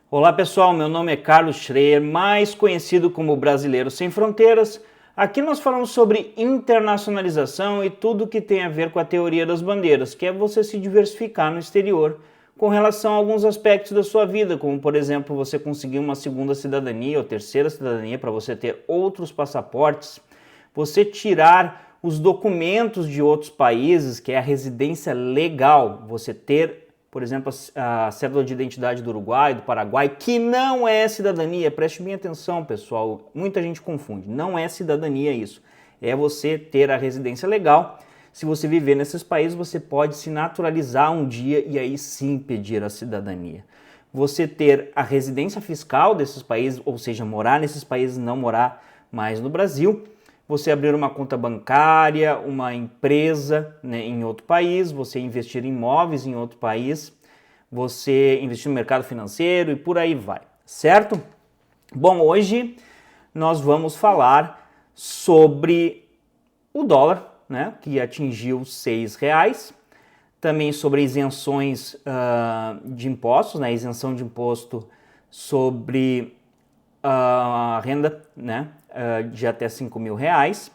Olá pessoal, meu nome é Carlos Schreier, mais conhecido como Brasileiro Sem Fronteiras. Aqui nós falamos sobre internacionalização e tudo que tem a ver com a teoria das bandeiras, que é você se diversificar no exterior com relação a alguns aspectos da sua vida, como por exemplo você conseguir uma segunda cidadania ou terceira cidadania para você ter outros passaportes, você tirar os documentos de outros países, que é a residência legal, você ter, por exemplo, a cédula de identidade do Uruguai, do Paraguai, que não é cidadania. Preste bem atenção, pessoal. Muita gente confunde. Não é cidadania isso. É você ter a residência legal. Se você viver nesses países, você pode se naturalizar um dia e aí sim pedir a cidadania. Você ter a residência fiscal desses países, ou seja, morar nesses países, não morar mais no Brasil. Você abrir uma conta bancária, uma empresa, né, em outro país, você investir em imóveis em outro país, você investir no mercado financeiro e por aí vai, certo? Bom, hoje nós vamos falar sobre o dólar, né, que atingiu R$6, também sobre isenções de impostos, né, isenção de imposto sobre a renda, né, de até R$5.000,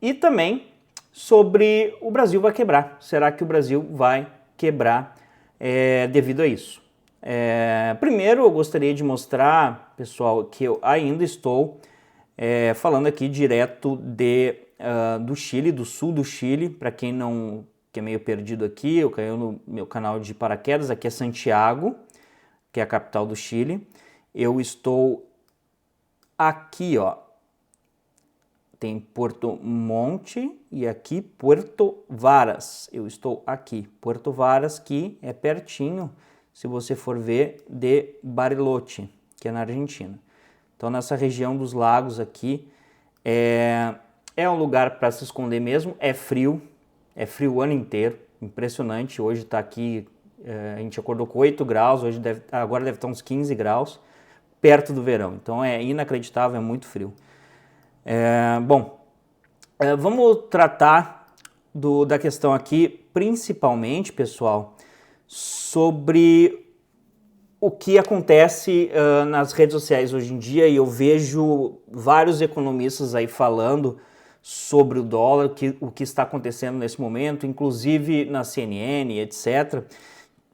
e também sobre o Brasil vai quebrar. Será que o Brasil vai quebrar devido a isso? Primeiro eu gostaria de mostrar, pessoal, que eu ainda estou falando aqui direto do Chile, do sul do Chile. Para quem não que é meio perdido aqui, eu caí no meu canal de paraquedas, aqui é Santiago, que é a capital do Chile. Eu estou aqui, ó, tem Puerto Montt e aqui Puerto Varas. Eu estou aqui, Puerto Varas, que é pertinho, se você for ver, de Bariloche, que é na Argentina. Então nessa região dos lagos aqui é um lugar para se esconder mesmo. É frio o ano inteiro, impressionante. Hoje está aqui, a gente acordou com 8 graus, agora deve estar uns 15 graus, perto do verão. Então é inacreditável, é muito frio. Vamos tratar da questão aqui, principalmente, pessoal, sobre o que acontece nas redes sociais hoje em dia, e eu vejo vários economistas aí falando sobre o dólar, o que está acontecendo nesse momento, inclusive na CNN, etc.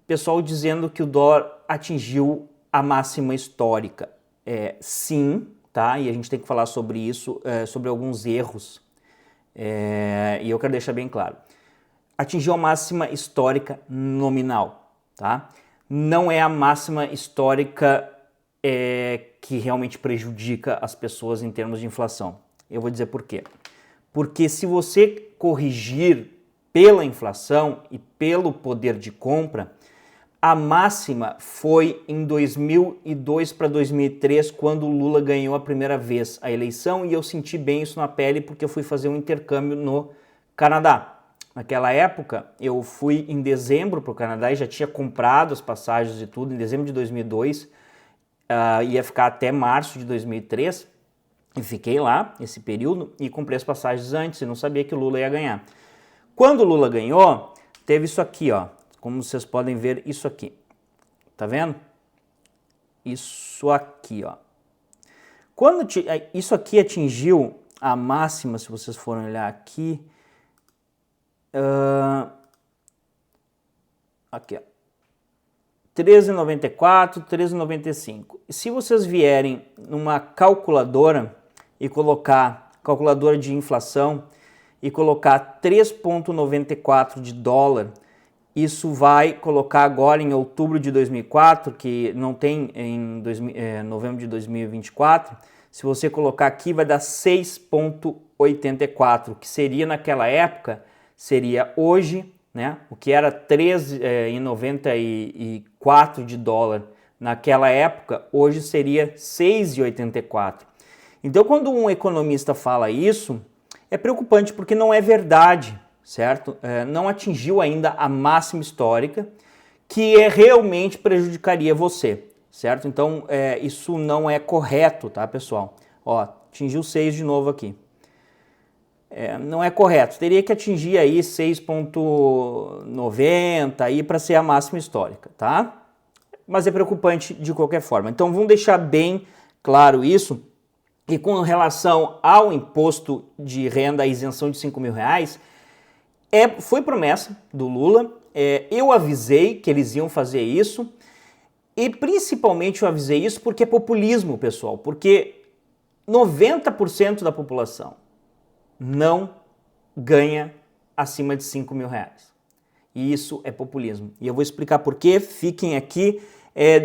Pessoal dizendo que o dólar atingiu a máxima histórica. Sim, tá? E a gente tem que falar sobre isso, sobre alguns erros. E eu quero deixar bem claro. Atingiu a máxima histórica nominal, tá? Não é a máxima histórica que realmente prejudica as pessoas em termos de inflação. Eu vou dizer por quê. Porque se você corrigir pela inflação e pelo poder de compra, a máxima foi em 2002 para 2003, quando o Lula ganhou a primeira vez a eleição, e eu senti bem isso na pele porque eu fui fazer um intercâmbio no Canadá. Naquela época, eu fui em dezembro para o Canadá e já tinha comprado as passagens e tudo, em dezembro de 2002, ia ficar até março de 2003, e fiquei lá esse período e comprei as passagens antes e não sabia que o Lula ia ganhar. Quando o Lula ganhou, teve isso aqui, ó. Como vocês podem ver, isso aqui. Tá vendo? Isso aqui, ó. Quando isso aqui atingiu a máxima, se vocês forem olhar aqui, aqui, ó, 13,94, 13,95. E se vocês vierem numa calculadora e colocar, calculadora de inflação, e colocar 3,94 de dólar, isso vai colocar agora em outubro de 2004, que não tem em novembro de 2024, se você colocar aqui vai dar 6,84, que seria naquela época, seria hoje, né, o que era 13,94 de dólar naquela época, hoje seria 6,84. Então quando um economista fala isso, é preocupante porque não é verdade, certo? Não atingiu ainda a máxima histórica, que realmente prejudicaria você, certo? Então, isso não é correto, tá, pessoal? Ó, atingiu 6 de novo aqui. Não é correto, teria que atingir aí 6,90 aí para ser a máxima histórica, tá? mas é preocupante de qualquer forma. Então vamos deixar bem claro isso. E com relação ao imposto de renda, a isenção de R$5.000, foi promessa do Lula. Eu avisei que eles iam fazer isso. E principalmente eu avisei isso porque é populismo, pessoal. Porque 90% da população não ganha acima de R$5.000. E isso é populismo. E eu vou explicar por quê. Fiquem aqui.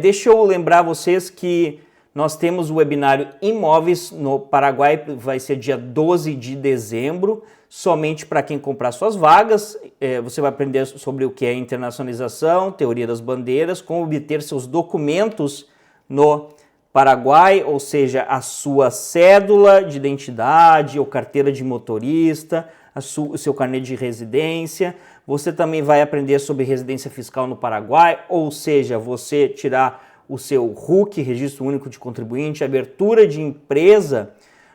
Deixa eu lembrar vocês que nós temos o webinário Imóveis no Paraguai, vai ser dia 12 de dezembro, somente para quem comprar suas vagas. Você vai aprender sobre o que é internacionalização, teoria das bandeiras, como obter seus documentos no Paraguai, ou seja, a sua cédula de identidade ou carteira de motorista, o seu carnê de residência. Você também vai aprender sobre residência fiscal no Paraguai, ou seja, você tirar o seu RUC, Registro Único de Contribuinte, abertura de empresa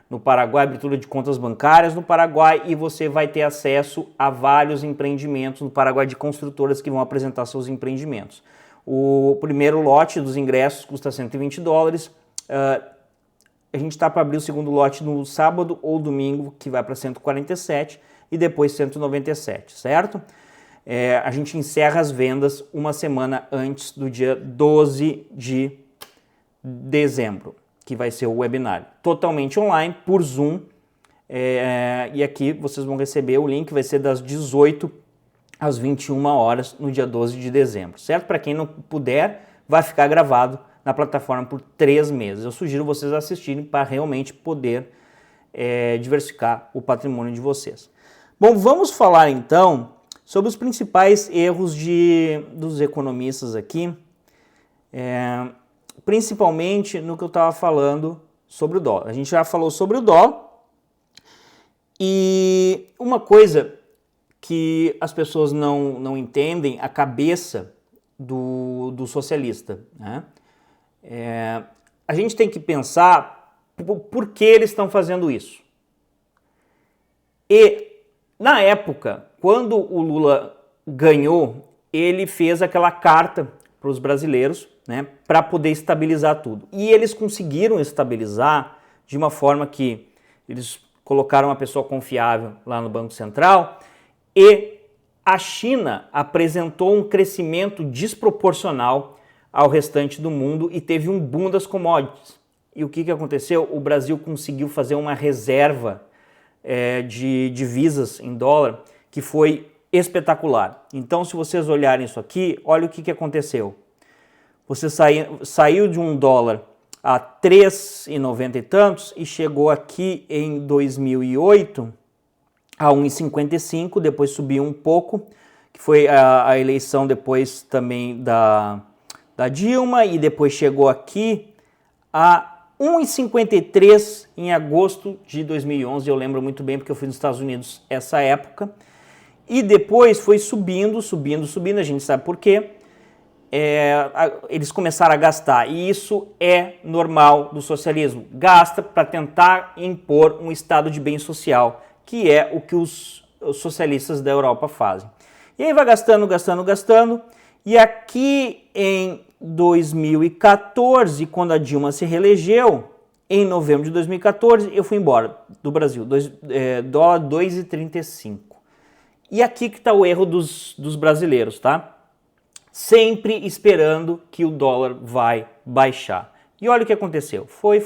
no Paraguai, abertura de contas bancárias no Paraguai, e você vai ter acesso a vários empreendimentos no Paraguai de construtoras que vão apresentar seus empreendimentos. O primeiro lote dos ingressos custa $120. A gente está para abrir o segundo lote no sábado ou domingo, que vai para 147 e depois 197, certo? A gente encerra as vendas uma semana antes do dia 12 de dezembro, que vai ser o webinário. Totalmente online, por Zoom. E aqui vocês vão receber o link, vai ser das 18 às 21 horas no dia 12 de dezembro, certo? Para quem não puder, vai ficar gravado na plataforma por 3 meses. Eu sugiro vocês assistirem para realmente poder diversificar o patrimônio de vocês. Bom, vamos falar então sobre os principais erros dos economistas aqui, principalmente no que eu estava falando sobre o dólar. A gente já falou sobre o dólar e uma coisa que as pessoas não entendem, a cabeça do socialista, né? A gente tem que pensar por que eles estão fazendo isso. E na época, quando o Lula ganhou, ele fez aquela carta para os brasileiros, né, para poder estabilizar tudo. E eles conseguiram estabilizar de uma forma que eles colocaram uma pessoa confiável lá no Banco Central e a China apresentou um crescimento desproporcional ao restante do mundo e teve um boom das commodities. E o que aconteceu? O Brasil conseguiu fazer uma reserva de divisas em dólar que foi espetacular. Então, se vocês olharem isso aqui, olha o que aconteceu. Você saiu de um dólar a 3,90 e tantos e chegou aqui em 2008 a 1,55, depois subiu um pouco, que foi a eleição depois também da Dilma, e depois chegou aqui a 1,53 em agosto de 2011, eu lembro muito bem porque eu fui nos Estados Unidos essa época, e depois foi subindo, a gente sabe por quê. Eles começaram a gastar, e isso é normal do socialismo, gasta para tentar impor um estado de bem social, que é o que os socialistas da Europa fazem. E aí vai gastando, e aqui em 2014, quando a Dilma se reelegeu, em novembro de 2014, eu fui embora do Brasil, dólar 2,35. E aqui que está o erro dos brasileiros, tá? Sempre esperando que o dólar vai baixar. E olha o que aconteceu. Foi,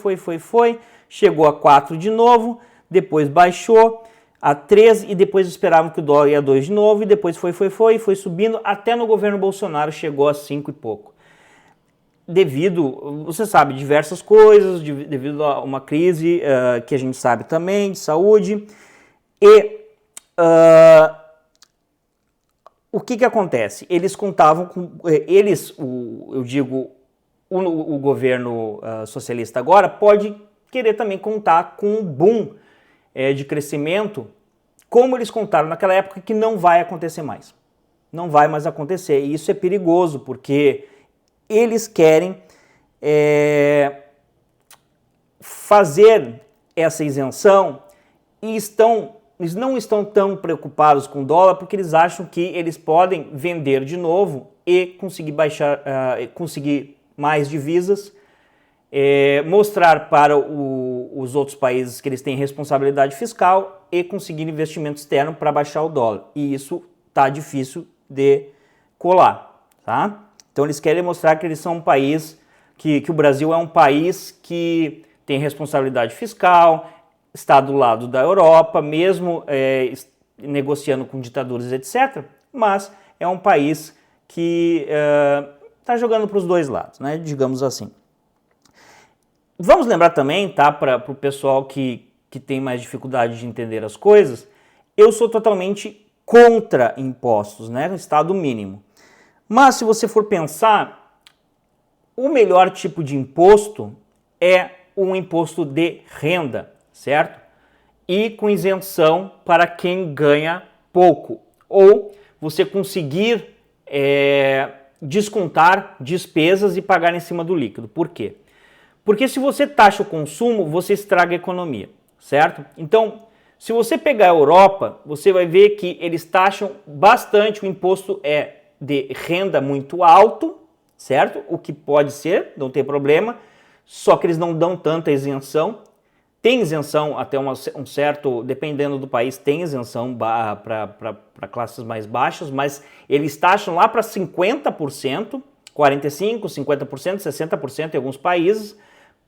chegou a 4 de novo, depois baixou a 3 e depois esperavam que o dólar ia a 2 de novo e depois foi subindo, até no governo Bolsonaro chegou a 5 e pouco. Devido, você sabe, diversas coisas, devido a uma crise que a gente sabe também, de saúde. E o que acontece? Eles contavam com... o governo socialista agora pode querer também contar com um boom de crescimento, como eles contaram naquela época, que não vai acontecer mais. Não vai mais acontecer. E isso é perigoso, porque eles querem fazer essa isenção e estão eles não estão tão preocupados com o dólar porque eles acham que eles podem vender de novo e conseguir conseguir mais divisas, mostrar para os outros países que eles têm responsabilidade fiscal e conseguir investimento externo para baixar o dólar. E isso tá difícil de colar, tá? Então eles querem mostrar que eles são um país, que o Brasil é um país que tem responsabilidade fiscal, está do lado da Europa, mesmo negociando com ditaduras, etc. Mas é um país que está jogando para os dois lados, né? Digamos assim. Vamos lembrar também, tá, para o pessoal que tem mais dificuldade de entender as coisas, eu sou totalmente contra impostos, né? Estado mínimo. Mas se você for pensar, o melhor tipo de imposto é um imposto de renda, certo? E com isenção para quem ganha pouco. Ou você conseguir descontar despesas e pagar em cima do líquido. Por quê? Porque se você taxa o consumo, você estraga a economia, certo? Então, se você pegar a Europa, você vai ver que eles taxam bastante, o imposto é de renda muito alto, certo? O que pode ser, não tem problema, só que eles não dão tanta isenção. Tem isenção até um certo, dependendo do país, tem isenção para classes mais baixas, mas eles taxam lá para 50%, 45%, 50%, 60% em alguns países,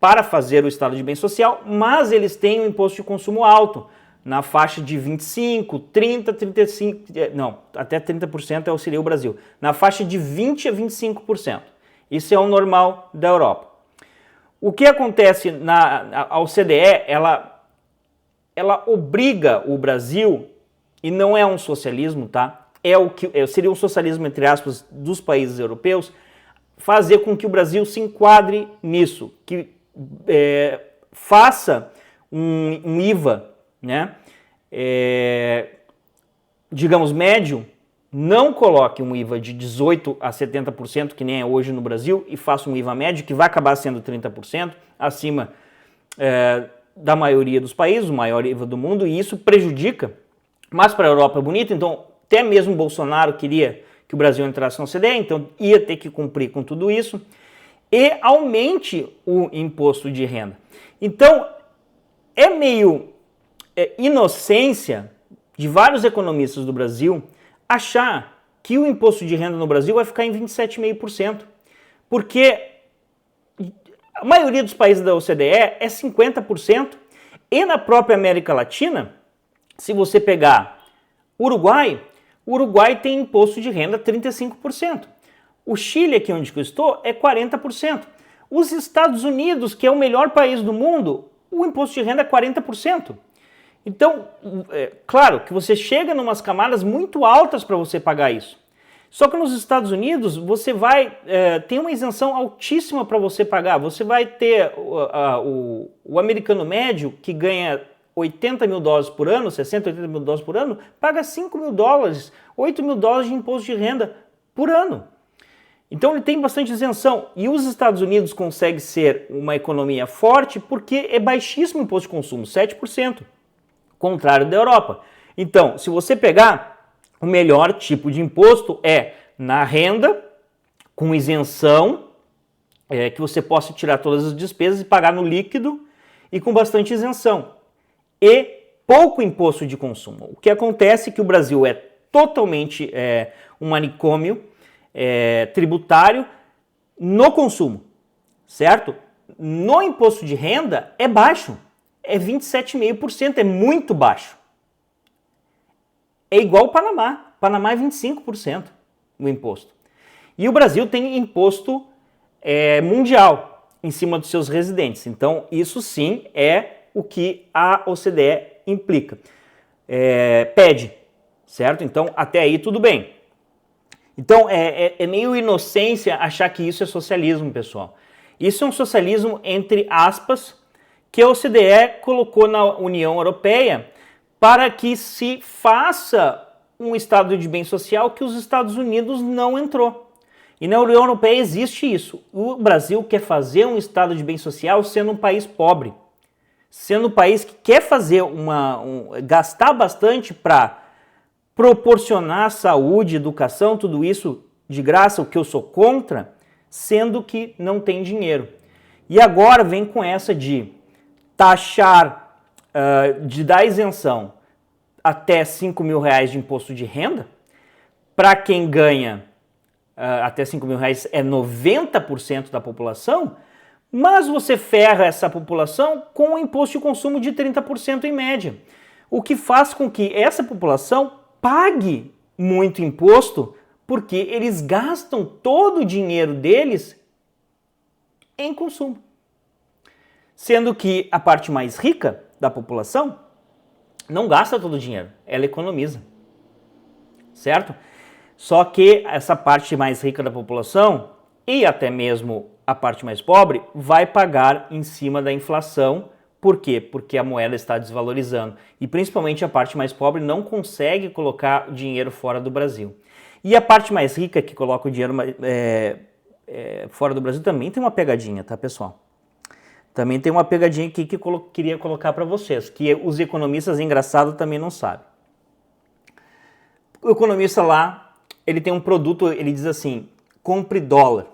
para fazer o estado de bem social, mas eles têm um imposto de consumo alto, na faixa de 25%, 30%, 35%, não, até 30% seria o Brasil, na faixa de 20% a 25%. Isso é o normal da Europa. O que acontece a OCDE, ela obriga o Brasil, e não é um socialismo, tá? Seria um socialismo, entre aspas, dos países europeus, fazer com que o Brasil se enquadre nisso, que faça um IVA, né? Digamos, médio, não coloque um IVA de 18% a 70%, que nem é hoje no Brasil, e faça um IVA médio, que vai acabar sendo 30%, acima da maioria dos países, o maior IVA do mundo, e isso prejudica, mas para a Europa é bonito, então até mesmo Bolsonaro queria que o Brasil entrasse na OCDE, então ia ter que cumprir com tudo isso, e aumente o imposto de renda. Então, é meio inocência de vários economistas do Brasil achar que o imposto de renda no Brasil vai ficar em 27,5%, porque a maioria dos países da OCDE é 50%, e na própria América Latina, se você pegar o Uruguai tem imposto de renda 35%. O Chile, aqui onde eu estou, é 40%. Os Estados Unidos, que é o melhor país do mundo, o imposto de renda é 40%. Então, claro que você chega em umas camadas muito altas para você pagar isso. Só que nos Estados Unidos, você vai ter uma isenção altíssima para você pagar. Você vai ter o americano médio, que ganha $80 mil por ano, 60, 80 mil dólares por ano, paga $5 mil, $8 mil de imposto de renda por ano. Então ele tem bastante isenção. E os Estados Unidos conseguem ser uma economia forte porque é baixíssimo o imposto de consumo, 7%, contrário da Europa. Então, se você pegar, o melhor tipo de imposto é na renda, com isenção, que você possa tirar todas as despesas e pagar no líquido, e com bastante isenção. E pouco imposto de consumo. O que acontece é que o Brasil é totalmente um manicômio tributário no consumo, certo? No imposto de renda é baixo, é 27,5%, é muito baixo. É igual o Panamá, Panamá é 25% o imposto. E o Brasil tem imposto mundial em cima dos seus residentes, então isso sim é o que a OCDE implica, pede, certo? Então até aí tudo bem. Então é meio inocência achar que isso é socialismo, pessoal. Isso é um socialismo entre aspas que a OCDE colocou na União Europeia para que se faça um estado de bem social que os Estados Unidos não entrou. E na União Europeia existe isso. O Brasil quer fazer um estado de bem social sendo um país pobre, sendo um país que quer fazer gastar bastante para proporcionar saúde, educação, tudo isso de graça, o que eu sou contra, sendo que não tem dinheiro. E agora vem com essa de taxar, de dar isenção até R$5.000 de imposto de renda. Para quem ganha até R$5.000 é 90% da população, mas você ferra essa população com um imposto de consumo de 30% em média, o que faz com que essa população pague muito imposto, porque eles gastam todo o dinheiro deles em consumo. Sendo que a parte mais rica da população não gasta todo o dinheiro, ela economiza, certo? Só que essa parte mais rica da população e até mesmo a parte mais pobre vai pagar em cima da inflação. Por quê? Porque a moeda está desvalorizando e principalmente a parte mais pobre não consegue colocar dinheiro fora do Brasil. E a parte mais rica que coloca o dinheiro fora do Brasil também tem uma pegadinha, tá, pessoal? Também tem uma pegadinha aqui que eu queria colocar para vocês, que os economistas engraçados também não sabem. O economista lá, ele tem um produto, ele diz assim, compre dólar,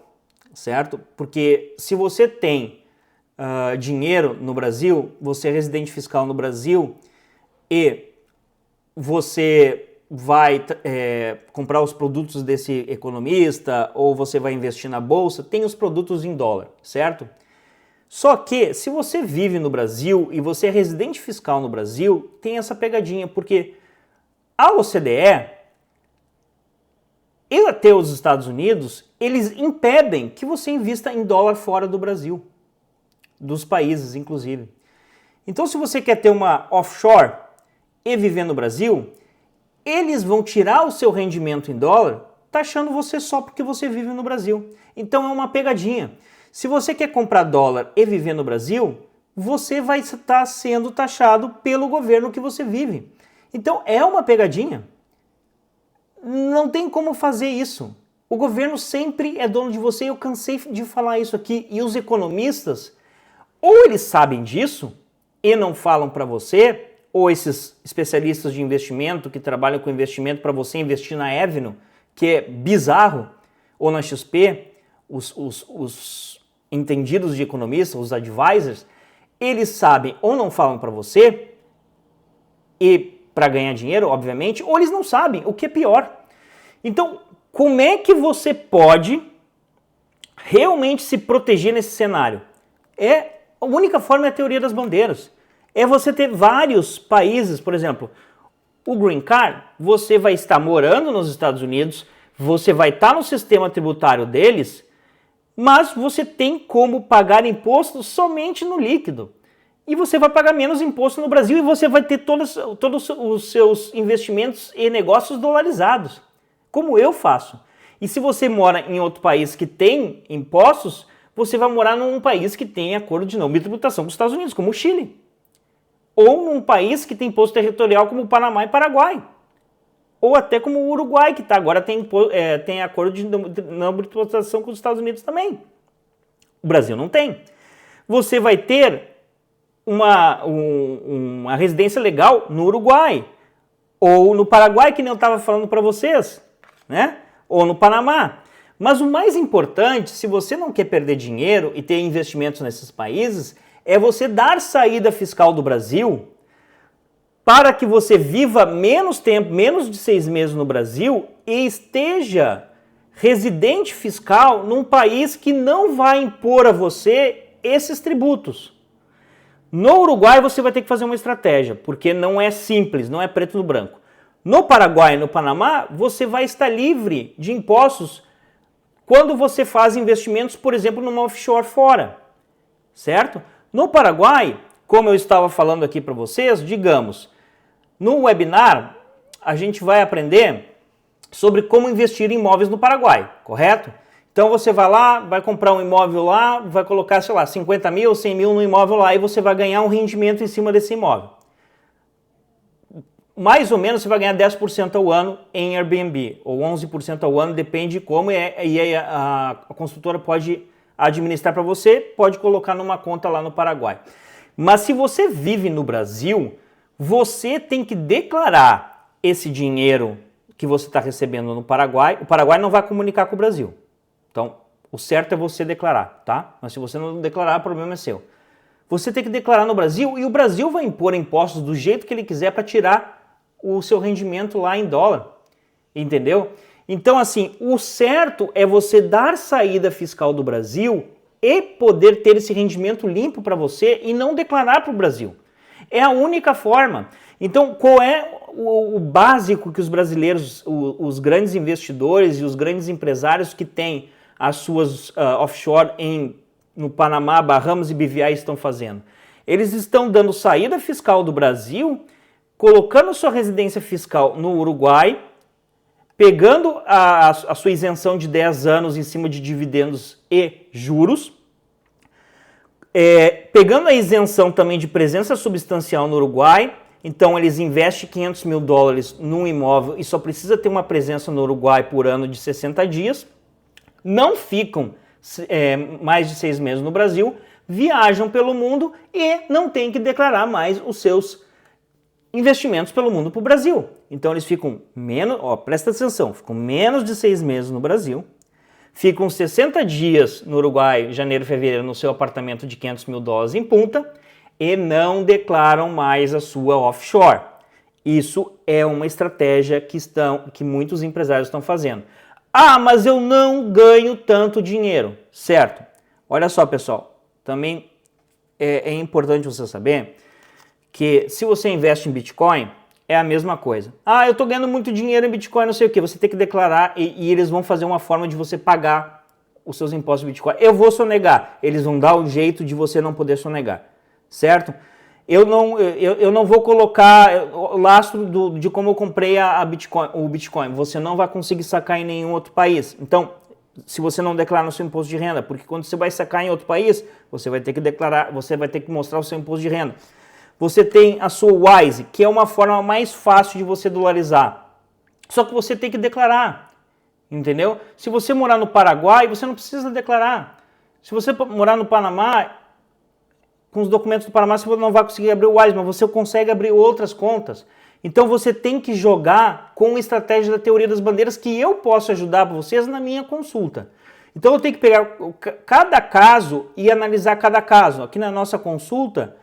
certo? Porque se você tem dinheiro no Brasil, você é residente fiscal no Brasil e você vai comprar os produtos desse economista ou você vai investir na bolsa, tem os produtos em dólar, certo? Só que se você vive no Brasil e você é residente fiscal no Brasil, tem essa pegadinha, porque a OCDE e até os Estados Unidos, eles impedem que você invista em dólar fora do Brasil, dos países inclusive. Então se você quer ter uma offshore e viver no Brasil, eles vão tirar o seu rendimento em dólar, taxando você só porque você vive no Brasil. Então é uma pegadinha. Se você quer comprar dólar e viver no Brasil, você vai estar sendo taxado pelo governo que você vive. Então é uma pegadinha. Não tem como fazer isso. O governo sempre é dono de você, eu cansei de falar isso aqui. E os economistas, ou eles sabem disso e não falam para você, ou esses especialistas de investimento que trabalham com investimento para você investir na Avenue, que é bizarro, ou na XP, os entendidos de economista, os advisors, eles sabem ou não falam para você, e para ganhar dinheiro, obviamente, ou eles não sabem, o que é pior. Então, como é que você pode realmente se proteger nesse cenário? A única forma é a teoria das bandeiras. É você ter vários países, por exemplo, o Green Card, você vai estar morando nos Estados Unidos, você vai estar no sistema tributário deles, mas você tem como pagar imposto somente no líquido. E você vai pagar menos imposto no Brasil e você vai ter todos os seus investimentos e negócios dolarizados, como eu faço. E se você mora em outro país que tem impostos, você vai morar num país que tem acordo de não tributação com os Estados Unidos, como o Chile. Ou num país que tem imposto territorial como o Panamá e Paraguai. Ou até como o Uruguai, que agora tem acordo de não tributação com os Estados Unidos também. O Brasil não tem. Você vai ter uma residência legal no Uruguai, ou no Paraguai, que nem eu estava falando para vocês, né? Ou no Panamá. Mas o mais importante, se você não quer perder dinheiro e ter investimentos nesses países, é você dar saída fiscal do Brasil para que você viva menos tempo, menos de 6 meses no Brasil e esteja residente fiscal num país que não vai impor a você esses tributos. No Uruguai você vai ter que fazer uma estratégia, porque não é simples, não é preto no branco. No Paraguai e no Panamá, você vai estar livre de impostos quando você faz investimentos, por exemplo, numa offshore fora, certo? No Paraguai, como eu estava falando aqui para vocês, digamos, no webinar a gente vai aprender sobre como investir em imóveis no Paraguai, correto? Então você vai lá, vai comprar um imóvel lá, vai colocar, sei lá, 50 mil, 100 mil no imóvel lá e você vai ganhar um rendimento em cima desse imóvel. Mais ou menos você vai ganhar 10% ao ano em Airbnb, ou 11% ao ano, depende de como a construtora pode administrar para você, pode colocar numa conta lá no Paraguai. Mas se você vive no Brasil, você tem que declarar esse dinheiro que você está recebendo no Paraguai. O Paraguai não vai comunicar com o Brasil. Então, o certo é você declarar, tá? Mas se você não declarar, o problema é seu. Você tem que declarar no Brasil e o Brasil vai impor impostos do jeito que ele quiser para tirar o seu rendimento lá em dólar. Entendeu? Então, assim, o certo é você dar saída fiscal do Brasil e poder ter esse rendimento limpo para você e não declarar para o Brasil. É a única forma. Então, qual é o básico que os brasileiros, os grandes investidores e os grandes empresários que têm as suas offshore no Panamá, Bahamas e BVI estão fazendo? Eles estão dando saída fiscal do Brasil, colocando sua residência fiscal no Uruguai, pegando a sua isenção de 10 anos em cima de dividendos e juros, pegando a isenção também de presença substancial no Uruguai. Então eles investem $500 mil num imóvel e só precisa ter uma presença no Uruguai por ano de 60 dias, não ficam mais de 6 meses no Brasil, viajam pelo mundo e não tem que declarar mais os seus investimentos pelo mundo para o Brasil. Então eles ficam menos, presta atenção, ficam menos de 6 meses no Brasil, ficam 60 dias no Uruguai, janeiro, fevereiro, no seu apartamento de $500 mil em Punta e não declaram mais a sua offshore. Isso é uma estratégia que muitos empresários estão fazendo. Ah, mas eu não ganho tanto dinheiro, certo? Olha só, pessoal, também é importante você saber que se você investe em Bitcoin, é a mesma coisa. Ah, eu estou ganhando muito dinheiro em Bitcoin, não sei o que. Você tem que declarar e eles vão fazer uma forma de você pagar os seus impostos de Bitcoin. Eu vou sonegar. Eles vão dar um jeito de você não poder sonegar, certo? Eu não vou colocar o lastro de como eu comprei o Bitcoin. Você não vai conseguir sacar em nenhum outro país. Então, se você não declarar no seu imposto de renda, porque quando você vai sacar em outro país, você vai ter que declarar, você vai ter que mostrar o seu imposto de renda. Você tem a sua Wise, que é uma forma mais fácil de você dolarizar. Só que você tem que declarar, entendeu? Se você morar no Paraguai, você não precisa declarar. Se você morar no Panamá, com os documentos do Panamá, você não vai conseguir abrir o Wise, mas você consegue abrir outras contas. Então você tem que jogar com a estratégia da teoria das bandeiras que eu posso ajudar vocês na minha consulta. Então eu tenho que pegar cada caso e analisar cada caso. Aqui na nossa consulta,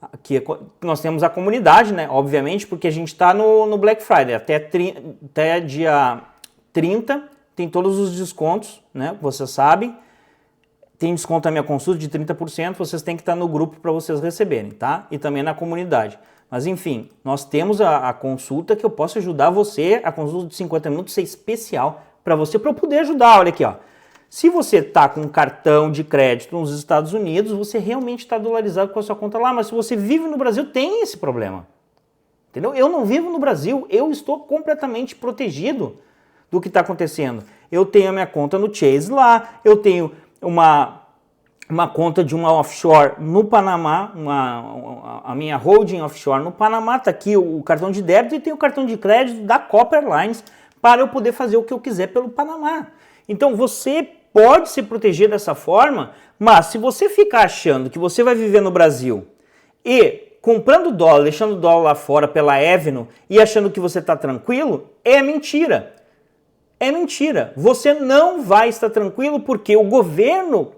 aqui nós temos a comunidade, né? Obviamente, porque a gente está no Black Friday. Até dia 30 tem todos os descontos, né? Vocês sabem. Tem desconto na minha consulta de 30%. Vocês têm que estar no grupo para vocês receberem, tá? E também na comunidade. Mas enfim, nós temos a consulta que eu posso ajudar você. A consulta de 50 minutos é especial para você, para eu poder ajudar. Olha aqui, ó. Se você está com um cartão de crédito nos Estados Unidos, você realmente está dolarizado com a sua conta lá. Mas se você vive no Brasil, tem esse problema. Entendeu? Eu não vivo no Brasil, eu estou completamente protegido do que está acontecendo. Eu tenho a minha conta no Chase lá, eu tenho uma conta de uma offshore no Panamá, a minha holding offshore no Panamá, está aqui o cartão de débito e tem o cartão de crédito da Copper Lines para eu poder fazer o que eu quiser pelo Panamá. Então você pode se proteger dessa forma, mas se você ficar achando que você vai viver no Brasil e comprando dólar, deixando o dólar lá fora pela Avenue e achando que você está tranquilo, é mentira. É mentira. Você não vai estar tranquilo porque o governo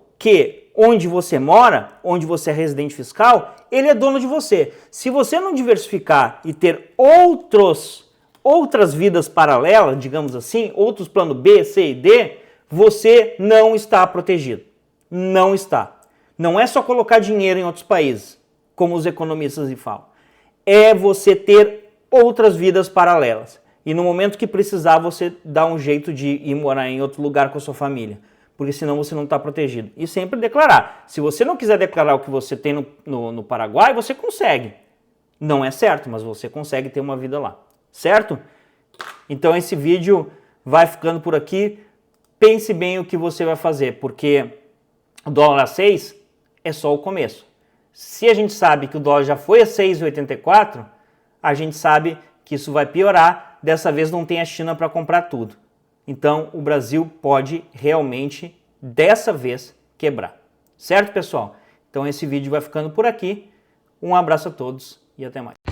onde você mora, onde você é residente fiscal, ele é dono de você. Se você não diversificar e ter outras vidas paralelas, digamos assim, outros planos B, C e D, você não está protegido. Não está. Não é só colocar dinheiro em outros países, como os economistas falam. É você ter outras vidas paralelas. E no momento que precisar, você dá um jeito de ir morar em outro lugar com a sua família. Porque senão você não está protegido. E sempre declarar. Se você não quiser declarar o que você tem no Paraguai, você consegue. Não é certo, mas você consegue ter uma vida lá. Certo? Então esse vídeo vai ficando por aqui. Pense bem o que você vai fazer, porque o dólar a 6 é só o começo. Se a gente sabe que o dólar já foi a 6,84, a gente sabe que isso vai piorar. Dessa vez não tem a China para comprar tudo. Então o Brasil pode realmente, dessa vez, quebrar. Certo, pessoal? Então esse vídeo vai ficando por aqui. Um abraço a todos e até mais.